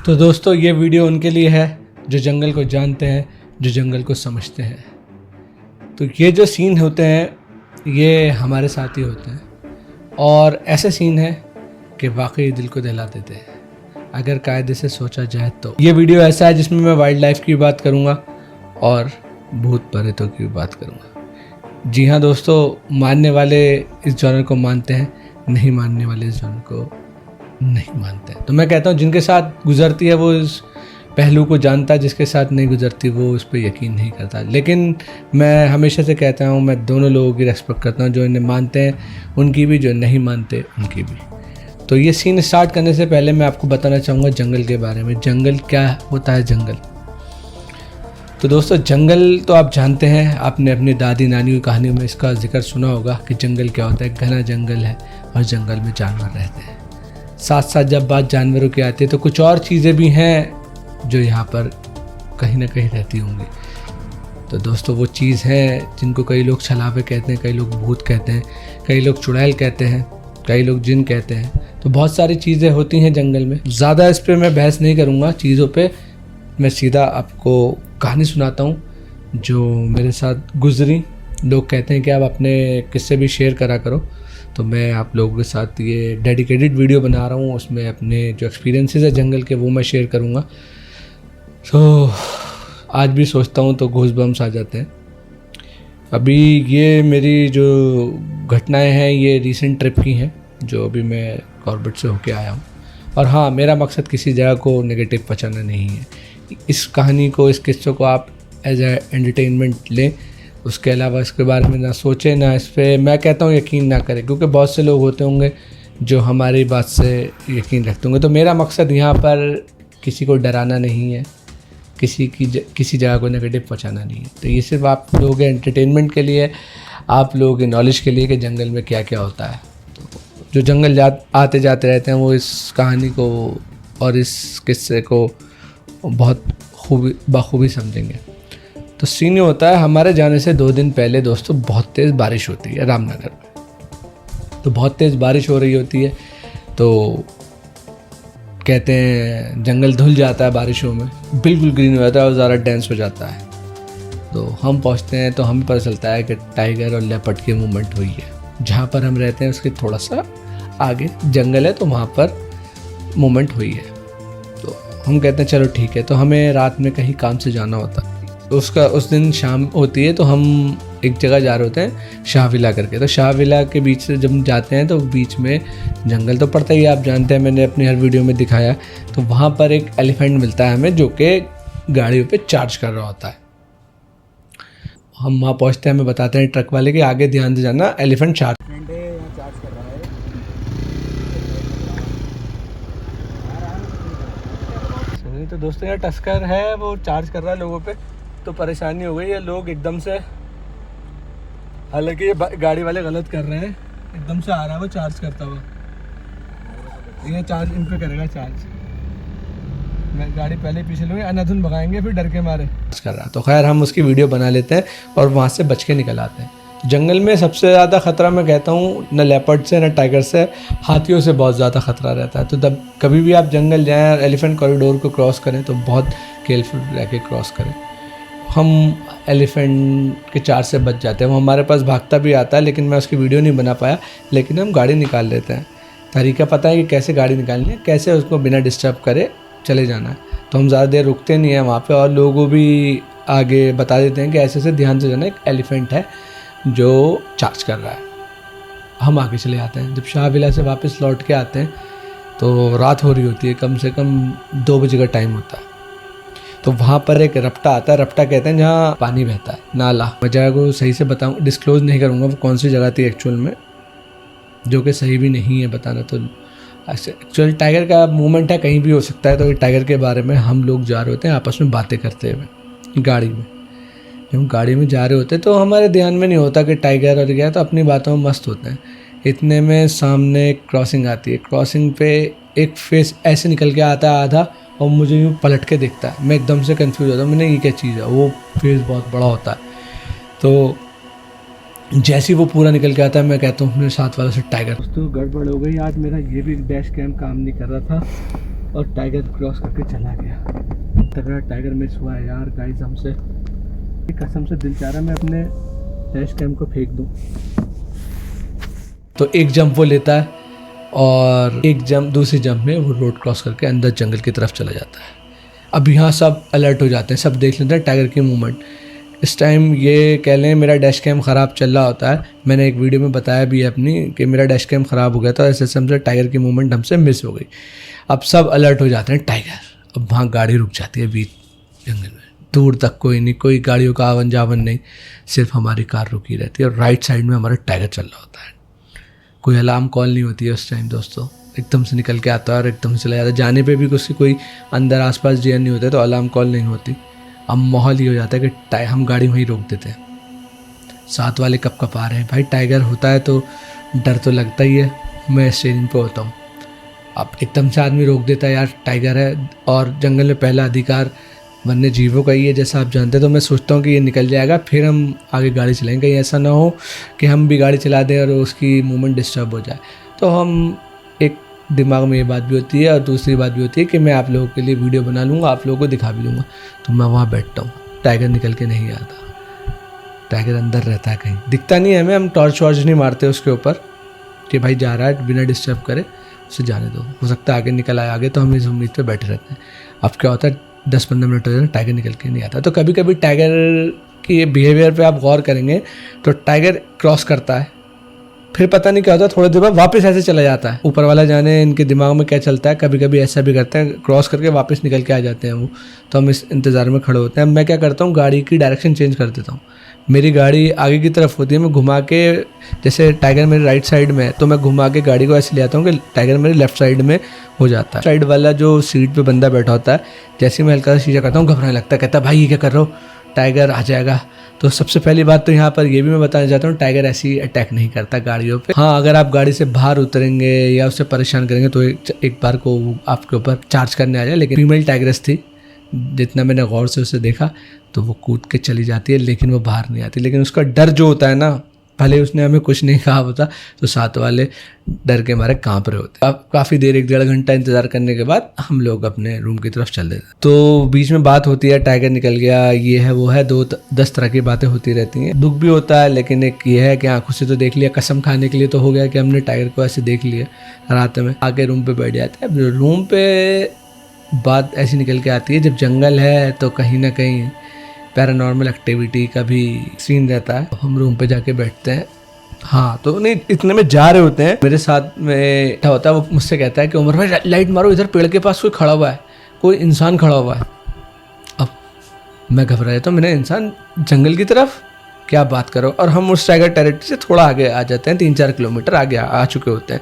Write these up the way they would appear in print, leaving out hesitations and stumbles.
तो दोस्तों ये वीडियो उनके लिए है जो जंगल को जानते हैं, जो जंगल को समझते हैं। तो ये जो सीन होते हैं ये हमारे साथ ही होते हैं और ऐसे सीन है कि वाकई दिल को दहला देते हैं अगर कायदे से सोचा जाए तो। ये वीडियो ऐसा है जिसमें मैं वाइल्ड लाइफ की बात करूँगा और भूत प्रेतों की बात करूँगा। जी हाँ दोस्तों, मानने वाले इस जॉनर को मानते हैं, नहीं मानने वाले इस जॉनर को नहीं मानते हैं। तो मैं कहता हूँ जिनके साथ गुजरती है वो इस पहलू को जानता है, जिसके साथ नहीं गुजरती वो उस पर यकीन नहीं करता। लेकिन मैं हमेशा से कहता हूँ मैं दोनों लोगों की रेस्पेक्ट करता हूँ, जो इन्हें मानते हैं उनकी भी, जो नहीं मानते उनकी भी। तो ये सीन स्टार्ट करने से पहले मैं आपको बताना चाहूँगा जंगल के बारे में। जंगल क्या होता है? जंगल तो दोस्तों जंगल तो आप जानते हैं, आपने अपनी दादी नानी की कहानियों में इसका जिक्र सुना होगा कि जंगल क्या होता है। घना जंगल है और जंगल में जानवर रहते हैं। साथ साथ जब बात जानवरों की आती है तो कुछ और चीज़ें भी हैं जो यहाँ पर कहीं ना कहीं रहती होंगी। तो दोस्तों वो चीज़ है जिनको कई लोग छलावे कहते हैं, कई लोग भूत कहते हैं, कई लोग चुड़ैल कहते हैं, कई लोग जिन कहते हैं। तो बहुत सारी चीज़ें होती हैं जंगल में। ज़्यादा इस पर मैं बहस नहीं करूँगा चीज़ों पे, मैं सीधा आपको कहानी सुनाता हूँ जो मेरे साथ गुजरी। लोग कहते हैं कि आप अपने किस्से भी शेयर करा करो, तो मैं आप लोगों के साथ ये डेडिकेटेड वीडियो बना रहा हूँ। उसमें अपने जो एक्सपीरियंसेस है जंगल के वो मैं शेयर करूँगा। तो आज भी सोचता हूँ तो गूज़बम्स आ जाते हैं। अभी ये मेरी जो घटनाएं हैं ये रीसेंट ट्रिप की हैं जो अभी मैं कॉर्बेट से होके आया हूँ। और हाँ, मेरा मकसद किसी जगह को नेगेटिव पहुँचाना नहीं है। इस कहानी को, इस किस्से को आप एज ए एंटरटेनमेंट लें, उसके अलावा इसके बारे में ना सोचें, ना इस पर मैं कहता हूँ यकीन ना करें, क्योंकि बहुत से लोग होते होंगे जो हमारी बात से यकीन रखते होंगे। तो मेरा मकसद यहाँ पर किसी को डराना नहीं है, किसी जगह को नेगेटिव पहुँचाना नहीं है। तो ये सिर्फ आप लोगों के एंटरटेनमेंट के लिए, आप लोगों के नॉलेज के लिए कि जंगल में क्या क्या होता है। तो जो जंगल आते जाते रहते हैं वो इस कहानी को और इस किस्से को बहुत बखूबी समझेंगे। तो सीन ये होता है, हमारे जाने से 2 दिन पहले दोस्तों बहुत तेज़ बारिश होती है रामनगर में। तो बहुत तेज़ बारिश हो रही होती है, तो कहते हैं जंगल धुल जाता है बारिशों में, बिल्कुल ग्रीन हो जाता है और ज़्यादा डेंस हो जाता है। तो हम पहुंचते हैं तो हमें पता चलता है कि टाइगर और लेपर्ड की मूवमेंट हुई है। जहाँ पर हम रहते हैं उसके थोड़ा सा आगे जंगल है, तो वहाँ पर मूवमेंट हुई है। तो हम कहते हैं चलो ठीक है। तो हमें रात में कहीं काम से जाना होता है, तो उस दिन शाम होती है। तो हम एक जगह जा रहे होते हैं शाहविला करके। तो शाहविला के बीच से जब जाते हैं तो बीच में जंगल तो पड़ता ही है, आप जानते हैं, मैंने अपनी हर वीडियो में दिखाया। तो वहाँ पर एक एलिफेंट मिलता है हमें जो कि गाड़ियों पे चार्ज कर रहा होता है। हम वहाँ पहुँचते हैं, हमें बताते हैं ट्रक वाले कि आगे ध्यान से जाना, एलिफेंट चार्ज कर रहा है। तो दोस्तों यार टस्कर है, वो चार्ज कर रहा है लोगों पे। तो परेशानी हो गई है, लोग एकदम से, हालांकि ये गाड़ी वाले गलत कर रहे हैं, एकदम से आ रहा है वो चार्ज करता हुआ। ये चार्ज इन पे करेगा चार्ज। मैं गाड़ी पहले पीछे लूँगी, अनाधुन भगाएंगे फिर डर के मारे कर रहा। तो खैर हम उसकी वीडियो बना लेते हैं और वहाँ से बच के निकल आते हैं। जंगल में सबसे ज़्यादा ख़तरा मैं कहता हूँ न लेपर्ड से न टाइगर से, हाथियों से बहुत ज़्यादा ख़तरा रहता है। तो तब कभी भी आप जंगल जाएँ और एलिफेंट कॉरिडोर को क्रॉस करें तो बहुत केयरफुल रह के क्रॉस करें। हम एलिफेंट के चार्ज से बच जाते हैं। वो हमारे पास भागता भी आता है, लेकिन मैं उसकी वीडियो नहीं बना पाया। लेकिन हम गाड़ी निकाल लेते हैं, तरीका पता है कि कैसे गाड़ी निकालनी है, कैसे उसको बिना डिस्टर्ब करे चले जाना है। तो हम ज़्यादा देर रुकते नहीं हैं वहाँ पे और लोगों को भी आगे बता देते हैं कि ऐसे से ध्यान से जाना, एक एलिफेंट है जो चार्ज कर रहा है। हम आगे चले आते हैं। जब शाहविला से वापस लौट के आते हैं तो रात हो रही होती है, कम से कम 2 बजे का टाइम होता है। तो वहाँ पर एक रपटा आता है, रपटा कहते हैं जहाँ पानी बहता है, नाला। मैं जगह को सही से बताऊँ, डिस्क्लोज नहीं करूँगा वो कौन सी जगह थी एक्चुअल में, जो कि सही भी नहीं है बताना। तो एक्चुअल टाइगर का मूवमेंट है, कहीं भी हो सकता है। तो टाइगर के बारे में हम लोग जा रहे होते हैं आपस में बातें करते हुए गाड़ी में। जब हम गाड़ी में जा रहे होते हैं तो हमारे ध्यान में नहीं होता कि टाइगर और क्या, तो अपनी बातों में मस्त होते हैं। इतने में सामने क्रॉसिंग आती है, क्रॉसिंग पे एक फेस ऐसे निकल के आता है आधा, और मुझे यूँ पलट के दिखता है। मैं एकदम से कंफ्यूज होता हूँ, मैंने ये क्या चीज़ है। वो फेस बहुत बड़ा होता है। तो जैसे ही वो पूरा निकल के आता है मैं कहता हूँ अपने साथ वालों से टाइगर। दोस्तों गड़बड़ हो गई आज, मेरा ये भी डैश कैम काम नहीं कर रहा था। और टाइगर क्रॉस करके चला गया। तगड़ा टाइगर मिस हुआ है यार गाइस हमसे। कसम से दिल चाह रहा मैं अपने डैश कैम को फेंक दूँ। तो एक जंप वो लेता है और एक जंप दूसरी जंप में वो रोड क्रॉस करके अंदर जंगल की तरफ चला जाता है। अब यहाँ सब अलर्ट हो जाते हैं, सब देख लेते हैं टाइगर की मूवमेंट। इस टाइम ये कह लें मेरा डैश कैम ख़राब चल रहा होता है। मैंने एक वीडियो में बताया भी है अपनी कि मेरा डैश कैम ख़राब हो गया था, ऐसे हमसे टाइगर की मूवमेंट हमसे मिस हो गई। अब सब अलर्ट हो जाते हैं टाइगर। अब वहाँ गाड़ी रुक जाती है बीच जंगल में, दूर तक कोई नहीं, कोई गाड़ियों का आवन जावन नहीं, सिर्फ हमारी कार रुकी रहती है और राइट साइड में हमारा टाइगर चल रहा होता है। कोई अलार्म कॉल नहीं होती है उस टाइम दोस्तों, एकदम से निकल के आता है और एकदम से चला जाता है। जाने पे भी उसकी कोई अंदर आसपास जेयर नहीं होता तो अलार्म कॉल नहीं होती। अब माहौल ये हो जाता है कि हम गाड़ी वहीं रोक देते हैं। साथ वाले कब कब आ रहे हैं भाई, टाइगर होता है तो डर तो लगता ही है। मैं स्टेरिंग पे होता हूँ, अब एकदम से आदमी रोक देता है यार, टाइगर है और जंगल में पहला अधिकार वन्य जीवों का ही है जैसा आप जानते हैं। तो मैं सोचता हूँ कि ये निकल जाएगा फिर हम आगे गाड़ी चलाएंगे, कहीं ऐसा ना हो कि हम भी गाड़ी चला दें और उसकी मूवमेंट डिस्टर्ब हो जाए। तो हम एक दिमाग में ये बात भी होती है और दूसरी बात भी होती है कि मैं आप लोगों के लिए वीडियो बना लूँगा, आप लोगों को दिखा भी दूँगा। तो मैं वहाँ बैठता हूँ, टाइगर निकल के नहीं आता, टाइगर अंदर रहता है, कहीं दिखता नहीं है हमें। हम टॉर्च वॉर्च नहीं मारते उसके ऊपर कि भाई जा रहा है बिना डिस्टर्ब करे उसे जाने दो, हो सकता है आगे निकल आए आगे, तो हम इस उम्मीद पे बैठे रहते हैं। अब क्या होता है 10-15 मिनट हो जाए टाइगर निकल के नहीं आता। तो कभी कभी टाइगर की बिहेवियर पे आप गौर करेंगे तो टाइगर क्रॉस करता है, फिर पता नहीं क्या होता है थोड़ी देर बाद वापस ऐसे चला जाता है। ऊपर वाला जाने इनके दिमाग में क्या चलता है, कभी कभी ऐसा भी करते हैं क्रॉस करके वापस निकल के आ जाते हैं वो। तो हम इस इंतज़ार में खड़े होते हैं। मैं क्या करता हूँ, गाड़ी की डायरेक्शन चेंज कर देता हूँ। मेरी गाड़ी आगे की तरफ होती है, मैं घुमा के, जैसे टाइगर मेरे राइट साइड में है तो मैं घुमा के गाड़ी को ऐसे ले आता हूँ कि टाइगर मेरे लेफ्ट साइड में हो जाता है। साइड वाला जो सीट पे बंदा बैठा होता है, जैसे मैं हल्का सा शीशा करता हूँ घबराने लगता है, कहता है भाई ये क्या कर रहे हो, टाइगर आ जाएगा। तो सबसे पहली बात तो यहाँ पर ये भी मैं बताना चाहता हूँ, टाइगर ऐसी अटैक नहीं करता गाड़ियों पे। हाँ, अगर आप गाड़ी से बाहर उतरेंगे या उससे परेशान करेंगे तो एक बार को आपके ऊपर चार्ज करने आ जाए। लेकिन फीमेल टाइगरस थी, जितना मैंने गौर से उसे देखा तो वो कूद के चली जाती है, लेकिन वो बाहर नहीं आती। लेकिन उसका डर जो होता है ना, भले उसने हमें कुछ नहीं कहा होता तो साथ वाले डर के मारे कांप रहे होते। अब काफ़ी देर 1-1.5 घंटा इंतज़ार करने के बाद हम लोग अपने रूम की तरफ चल देते। तो बीच में बात होती है, टाइगर निकल गया, ये है वो है, 10 तरह की बातें होती रहती हैं। दुख भी होता है, लेकिन एक ये है कि आंखों से तो देख लिया, कसम खाने के लिए तो हो गया कि हमने टाइगर को ऐसे देख लिया। रात में आके रूम पे बैठ जाते हैं। रूम पे बात ऐसी निकल के आती है, जब जंगल है तो कहीं ना कहीं पैरानॉर्मल एक्टिविटी का भी सीन रहता है। हम रूम पे जाके बैठते हैं। हाँ, तो नहीं इतने में जा रहे होते हैं, मेरे साथ में क्या होता है, वो मुझसे कहता है कि उमर भाई लाइट मारो, इधर पेड़ के पास कोई खड़ा हुआ है, कोई इंसान खड़ा हुआ है। अब मैं घबरा जाता हूँ, मैंने इंसान जंगल की तरफ, क्या बात करो। और हम उस टाइगर टेरिटरी से थोड़ा आगे आ जाते हैं, 3-4 किलोमीटर आगे आ चुके होते हैं।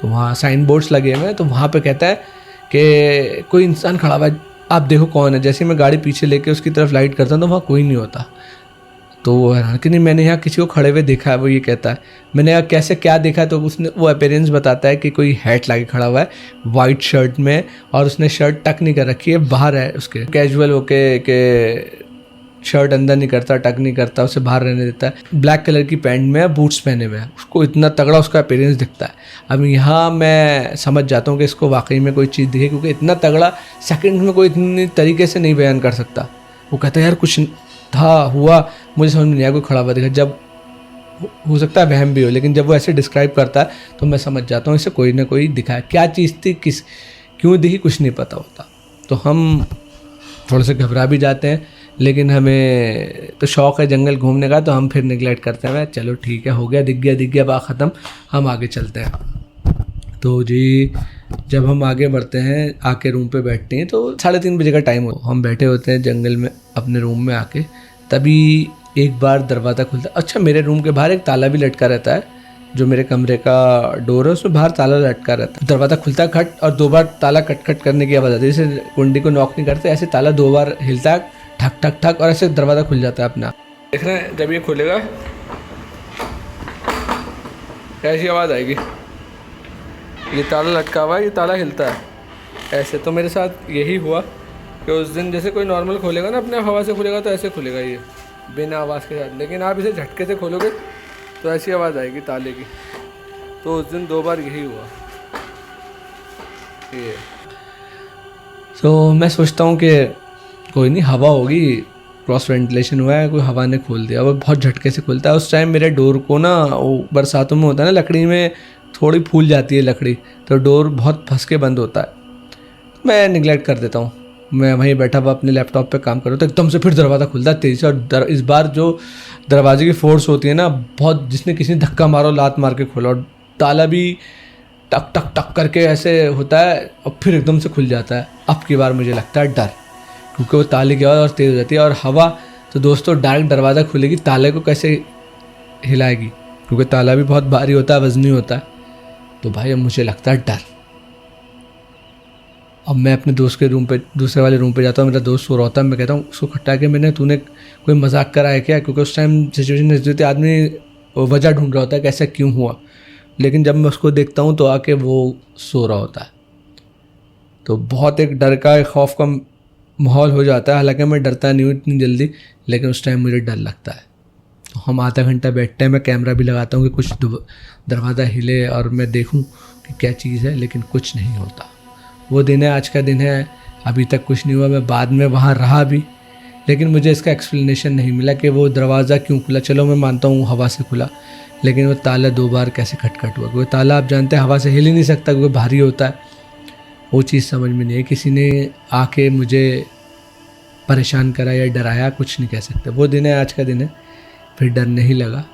तो वहाँ साइन बोर्ड्स लगे हुए हैं, तो वहाँ पर कहता है कि कोई इंसान खड़ा हुआ है, आप देखो कौन है। जैसे मैं गाड़ी पीछे लेके उसकी तरफ लाइट करता हूँ तो वहाँ कोई नहीं होता। तो वो हैरान कि नहीं मैंने यहाँ किसी को खड़े हुए देखा है। वो ये कहता है मैंने यहाँ कैसे क्या देखा है, तो उसने वो अपीयरेंस बताता है कि कोई हैट लगा खड़ा हुआ है वाइट शर्ट में, और उसने शर्ट टक नहीं कर रखी है, बाहर है उसके, कैजुअल होके के शर्ट अंदर नहीं करता, टक नहीं करता, उसे बाहर रहने देता है। ब्लैक कलर की पैंट में, बूट्स पहने हुए हैं, उसको इतना तगड़ा उसका अपीयरेंस दिखता है। अब यहाँ मैं समझ जाता हूँ कि इसको वाकई में कोई चीज़ दिखे, क्योंकि इतना तगड़ा सेकंड में कोई इतनी तरीके से नहीं बयान कर सकता। वो कहता है यार कुछ था हुआ, मुझे समझ में नहीं आया, कोई खड़ा हुआ दिखा। जब हो सकता है वहम भी हो, लेकिन जब वो ऐसे डिस्क्राइब करता है तो मैं समझ जाता हूँ इसे कोई ना कोई दिखा है। क्या चीज़ थी, किस क्यों दिखी, कुछ नहीं पता होता। तो हम थोड़े से घबरा भी जाते हैं, लेकिन हमें तो शौक़ है जंगल घूमने का, तो हम फिर निगलेक्ट करते हैं, चलो ठीक है हो गया, दिख गया बात ख़त्म, हम आगे चलते हैं। तो जी जब हम आगे बढ़ते हैं, आके रूम पे बैठते हैं, तो 3:30 बजे का टाइम हो, हम बैठे होते हैं जंगल में अपने रूम में आके। तभी एक बार दरवाज़ा खुलता है। अच्छा, मेरे रूम के बाहर एक ताला भी लटका रहता है, जो मेरे कमरे का डोर है उसमें बाहर ताला लटका रहता है। दरवाज़ा खुलता है खट, और 2 बार ताला खट करने की आवाज़ आती है। जैसे कुंडी को नॉक नहीं करते, ऐसे ताला 2 बार हिलता है, ठक ठक ठक, और ऐसे दरवाज़ा खुल जाता है अपना। देख रहे हैं, जब ये खुलेगा कैसी आवाज़ आएगी। ये ताला लटका हुआ है, ये ताला हिलता है ऐसे। तो मेरे साथ यही हुआ कि उस दिन जैसे कोई नॉर्मल खोलेगा ना, अपने हवा से खुलेगा तो ऐसे खुलेगा ये बिना आवाज़ के साथ, लेकिन आप इसे झटके से खोलोगे तो ऐसी आवाज़ आएगी ताले की। तो उस दिन 2 बार यही हुआ। ये तो मैं सोचता हूँ कि कोई नहीं, हवा होगी, क्रॉस वेंटिलेशन हुआ है, कोई हवा ने खोल दिया। वो बहुत झटके से खुलता है। उस टाइम मेरे डोर को ना, वो बरसातों में होता है ना, लकड़ी में थोड़ी फूल जाती है लकड़ी, तो डोर बहुत फंस के बंद होता है। मैं निगलेक्ट कर देता हूँ, मैं वहीं बैठा हुआ अपने लैपटॉप पे काम कर रहा हूँ, तो एकदम से फिर दरवाज़ा खुलता है तेज़ी से। और इस बार जो दरवाजे की फोर्स होती है ना, बहुत, जिसने किसी ने धक्का मारो, लात मार के खोला, और ताला भी टक टक टक करके ऐसे होता है और फिर एकदम से खुल जाता है। अब की बार मुझे लगता है डर, क्योंकि वो ताले की आवाज़ और तेज़ हो जाती है और हवा। तो दोस्तों डायरेक्ट दरवाज़ा खुलेगी, ताले को कैसे हिलाएगी, क्योंकि ताला भी बहुत भारी होता है, वजनी होता है। तो भाई अब मुझे लगता है डर। अब मैं अपने दोस्त के रूम पे, दूसरे वाले रूम पे जाता हूँ, मेरा दोस्त सो रहा होता है। मैं कहता हूँ उसको खट्टा के तूने कोई मजाक करा है क्या, क्योंकि उस टाइम सिचुएशन ऐसी होती है, आदमी वजह ढूंढ रहा होता है कि ऐसा क्यों हुआ। लेकिन जब मैं उसको देखता हूँ तो आके वो सो रहा होता है। तो बहुत एक डर का, एक खौफ का माहौल हो जाता है। हालांकि मैं डरता नहीं हूँ इतनी जल्दी, लेकिन उस टाइम मुझे डर लगता है। तो हम आधा घंटा बैठते हैं, मैं कैमरा भी लगाता हूँ कि कुछ दरवाज़ा हिले और मैं देखूँ कि क्या चीज़ है, लेकिन कुछ नहीं होता। वो दिन है, आज का दिन है, अभी तक कुछ नहीं हुआ। मैं बाद में वहाँ रहा भी, लेकिन मुझे इसका एक्सप्लेनेशन नहीं मिला कि वो दरवाज़ा क्यों खुला। चलो मैं मानता हूँ हवा से खुला, लेकिन वो ताला 2 बार कैसे खटखट हुआ, क्योंकि ताला आप जानते हैं हवा से हिल ही नहीं सकता, क्योंकि भारी होता है। वो चीज़ समझ में नहीं है। किसी ने आके मुझे परेशान करा या डराया, कुछ नहीं कह सकते। वो दिन है, आज का दिन है। फिर डर नहीं लगा,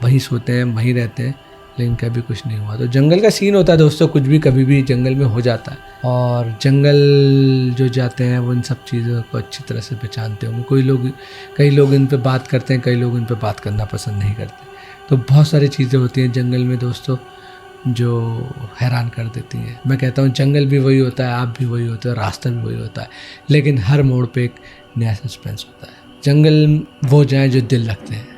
वहीं सोते हैं, वहीं रहते हैं, लेकिन कभी कुछ नहीं हुआ। तो जंगल का सीन होता है दोस्तों, कुछ भी कभी भी जंगल में हो जाता है। और जंगल जो जाते हैं वो इन सब चीज़ों को अच्छी तरह से पहचानते होंगे। कई लोग इन पे बात करते हैं, कई लोग इन पे बात करना पसंद नहीं करते। तो बहुत सारी चीज़ें होती हैं जंगल में दोस्तों, जो हैरान कर देती हैं। मैं कहता हूँ जंगल भी वही होता है, आप भी वही होते हैं, रास्ता भी वही होता है, लेकिन हर मोड़ पे एक नया सस्पेंस होता है। जंगल वो जाएं जो दिल रखते हैं,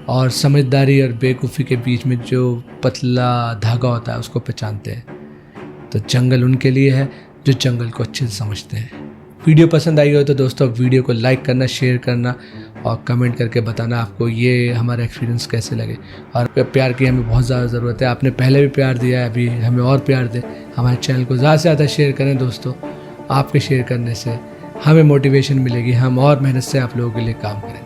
और समझदारी और बेवकूफ़ी के बीच में जो पतला धागा होता है उसको पहचानते हैं। तो जंगल उनके लिए है जो जंगल को अच्छे से समझते हैं। वीडियो पसंद आई हो तो दोस्तों वीडियो को लाइक करना, शेयर करना और कमेंट करके बताना आपको ये हमारा एक्सपीरियंस कैसे लगे। और प्यार की हमें बहुत ज़्यादा ज़रूरत है। आपने पहले भी प्यार दिया है, अभी हमें और प्यार दें। हमारे चैनल को ज़्यादा से ज़्यादा शेयर करें दोस्तों। आपके शेयर करने से हमें मोटिवेशन मिलेगी, हम और मेहनत से आप लोगों के लिए काम करें।